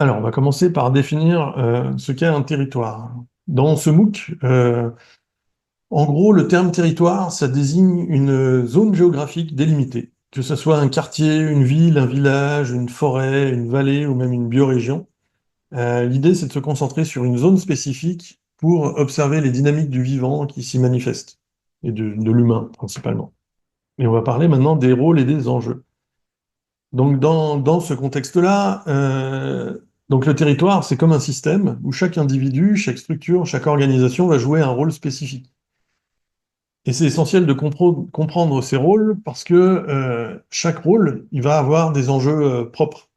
Alors, on va commencer par définir ce qu'est un territoire. Dans ce MOOC, en gros, le terme territoire, ça désigne une zone géographique délimitée, que ce soit un quartier, une ville, un village, une forêt, une vallée ou même une biorégion. L'idée, c'est de se concentrer sur une zone spécifique pour observer les dynamiques du vivant qui s'y manifestent, et de l'humain principalement. Et on va parler maintenant des rôles et des enjeux. Donc, dans ce contexte-là, donc le territoire, c'est comme un système où chaque individu, chaque structure, chaque organisation va jouer un rôle spécifique. Et c'est essentiel de comprendre ces rôles parce que chaque rôle, il va avoir des enjeux propres.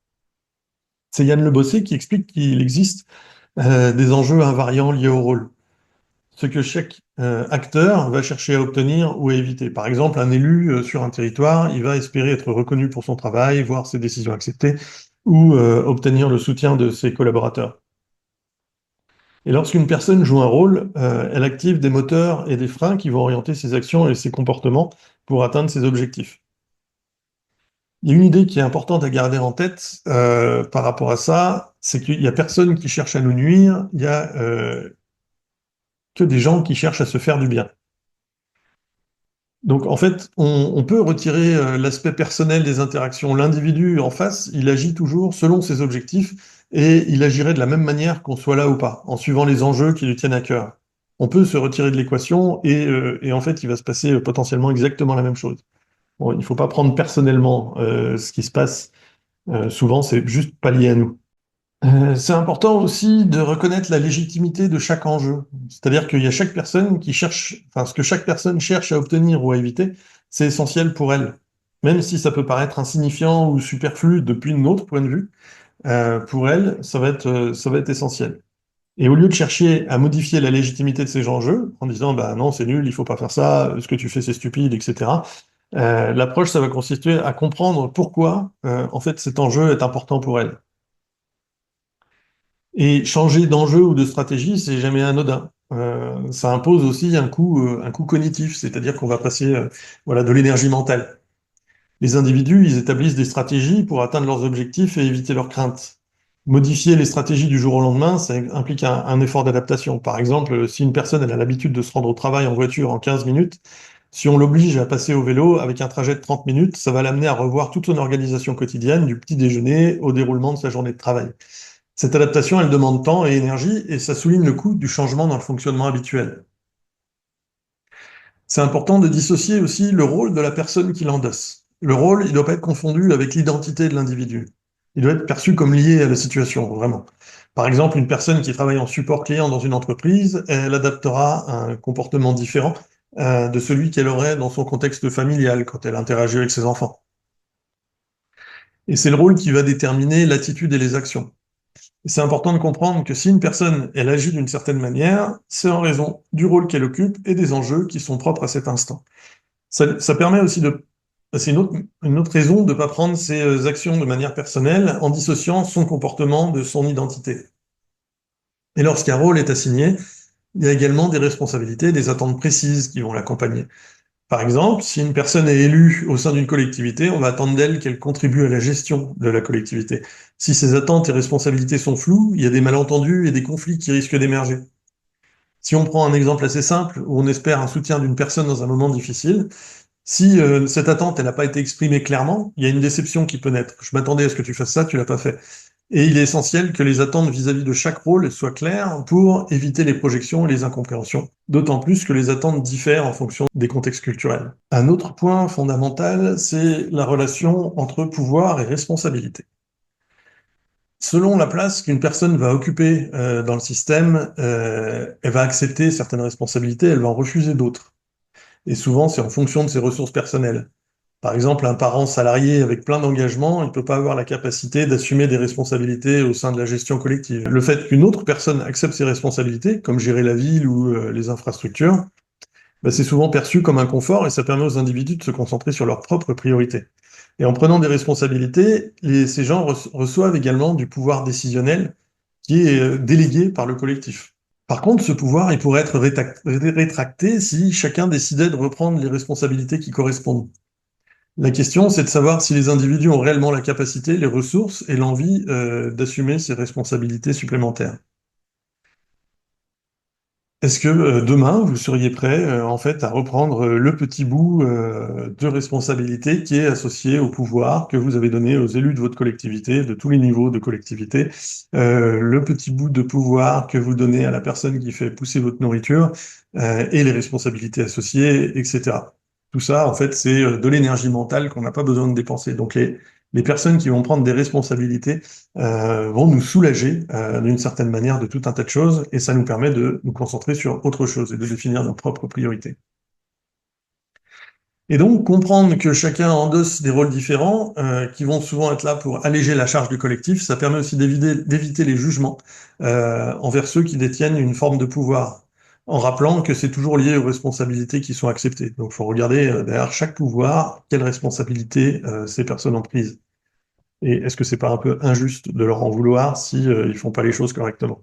C'est Yann Le Bossé qui explique qu'il existe des enjeux invariants liés au rôle, ce que chaque acteur va chercher à obtenir ou à éviter. Par exemple, un élu sur un territoire, il va espérer être reconnu pour son travail, voir ses décisions acceptées, ou obtenir le soutien de ses collaborateurs. Et lorsqu'une personne joue un rôle, elle active des moteurs et des freins qui vont orienter ses actions et ses comportements pour atteindre ses objectifs. Il y a une idée qui est importante à garder en tête par rapport à ça, c'est qu'il n'y a personne qui cherche à nous nuire, il y a que des gens qui cherchent à se faire du bien. Donc en fait, on peut retirer l'aspect personnel des interactions. L'individu en face, il agit toujours selon ses objectifs et il agirait de la même manière qu'on soit là ou pas, en suivant les enjeux qui lui tiennent à cœur. On peut se retirer de l'équation et en fait, il va se passer potentiellement exactement la même chose. Bon, il ne faut pas prendre personnellement ce qui se passe. Souvent, c'est juste pas lié à nous. C'est important aussi de reconnaître la légitimité de chaque enjeu. C'est-à-dire qu'il y a chaque personne qui cherche, enfin, ce que chaque personne cherche à obtenir ou à éviter, c'est essentiel pour elle. Même si ça peut paraître insignifiant ou superflu depuis notre point de vue, pour elle, ça va être essentiel. Et au lieu de chercher à modifier la légitimité de ces enjeux, en disant, bah non, c'est nul, il faut pas faire ça, ce que tu fais, c'est stupide, etc., l'approche, ça va consister à comprendre pourquoi, en fait, cet enjeu est important pour elle. Et changer d'enjeu ou de stratégie, c'est jamais anodin. Ça impose aussi un coût cognitif, c'est-à-dire qu'on va passer voilà, de l'énergie mentale. Les individus, ils établissent des stratégies pour atteindre leurs objectifs et éviter leurs craintes. Modifier les stratégies du jour au lendemain, ça implique un effort d'adaptation. Par exemple, si une personne elle a l'habitude de se rendre au travail en voiture en 15 minutes, si on l'oblige à passer au vélo avec un trajet de 30 minutes, ça va l'amener à revoir toute son organisation quotidienne, du petit déjeuner au déroulement de sa journée de travail. Cette adaptation, elle demande temps et énergie, et ça souligne le coût du changement dans le fonctionnement habituel. C'est important de dissocier aussi le rôle de la personne qui l'endosse. Le rôle, il ne doit pas être confondu avec l'identité de l'individu. Il doit être perçu comme lié à la situation, vraiment. Par exemple, une personne qui travaille en support client dans une entreprise, elle adaptera un comportement différent de celui qu'elle aurait dans son contexte familial quand elle interagit avec ses enfants. Et c'est le rôle qui va déterminer l'attitude et les actions. C'est important de comprendre que si une personne, elle agit d'une certaine manière, c'est en raison du rôle qu'elle occupe et des enjeux qui sont propres à cet instant. Ça permet aussi de... C'est une autre raison de ne pas prendre ses actions de manière personnelle en dissociant son comportement de son identité. Et lorsqu'un rôle est assigné, il y a également des responsabilités, des attentes précises qui vont l'accompagner. Par exemple, si une personne est élue au sein d'une collectivité, on va attendre d'elle qu'elle contribue à la gestion de la collectivité. Si ses attentes et responsabilités sont floues, il y a des malentendus et des conflits qui risquent d'émerger. Si on prend un exemple assez simple, où on espère un soutien d'une personne dans un moment difficile, si cette attente elle n'a pas été exprimée clairement, il y a une déception qui peut naître. Je m'attendais à ce que tu fasses ça, tu l'as pas fait. Et il est essentiel que les attentes vis-à-vis de chaque rôle soient claires pour éviter les projections et les incompréhensions, d'autant plus que les attentes diffèrent en fonction des contextes culturels. Un autre point fondamental, c'est la relation entre pouvoir et responsabilité. Selon la place qu'une personne va occuper dans le système, elle va accepter certaines responsabilités, elle va en refuser d'autres. Et souvent, c'est en fonction de ses ressources personnelles. Par exemple, un parent salarié avec plein d'engagement, il ne peut pas avoir la capacité d'assumer des responsabilités au sein de la gestion collective. Le fait qu'une autre personne accepte ses responsabilités, comme gérer la ville ou les infrastructures, bah, c'est souvent perçu comme un confort et ça permet aux individus de se concentrer sur leurs propres priorités. Et en prenant des responsabilités, ces gens reçoivent également du pouvoir décisionnel qui est délégué par le collectif. Par contre, ce pouvoir, il pourrait être rétracté si chacun décidait de reprendre les responsabilités qui correspondent. La question, c'est de savoir si les individus ont réellement la capacité, les ressources et l'envie d'assumer ces responsabilités supplémentaires. Est-ce que demain, vous seriez prêt en fait à reprendre le petit bout de responsabilité qui est associé au pouvoir que vous avez donné aux élus de votre collectivité, de tous les niveaux de collectivité, le petit bout de pouvoir que vous donnez à la personne qui fait pousser votre nourriture et les responsabilités associées, etc. Tout ça, en fait, c'est de l'énergie mentale qu'on n'a pas besoin de dépenser. Donc les personnes qui vont prendre des responsabilités vont nous soulager d'une certaine manière de tout un tas de choses et ça nous permet de nous concentrer sur autre chose et de définir nos propres priorités. Et donc comprendre que chacun endosse des rôles différents qui vont souvent être là pour alléger la charge du collectif, ça permet aussi d'éviter les jugements envers ceux qui détiennent une forme de pouvoir, en rappelant que c'est toujours lié aux responsabilités qui sont acceptées. Donc il faut regarder derrière chaque pouvoir, quelles responsabilités ces personnes ont prises. Et est-ce que c'est pas un peu injuste de leur en vouloir si ils font pas les choses correctement?